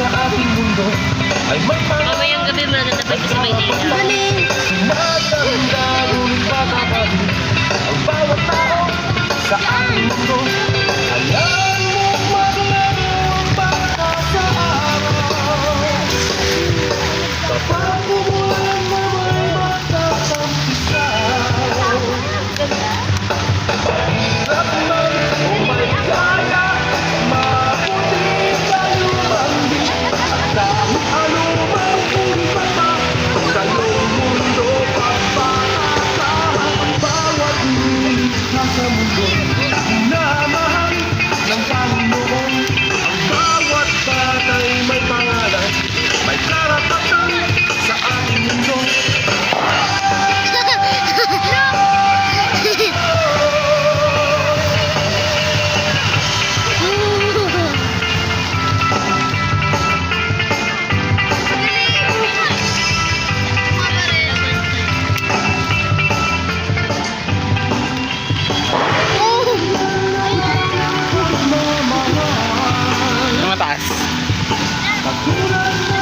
ating mundo ay may mga Mamayang gabi maganda pa sa Maynila. sinatanda ngunit makakabit ang bawat tao sa ating mundo. Alam mo maglarong baka sa araw kapag umulan na may matatampisaw. Hirap man o may kaya, mabuti tayo mandi at kahit anumang puntata sa iyong mundo pagpapatahan bawat lumis na sa mundo. Minamahal ng Panginoon ang bawat batay may pangalan, may karapatan sa ating mundo. Mataas. Pagkulan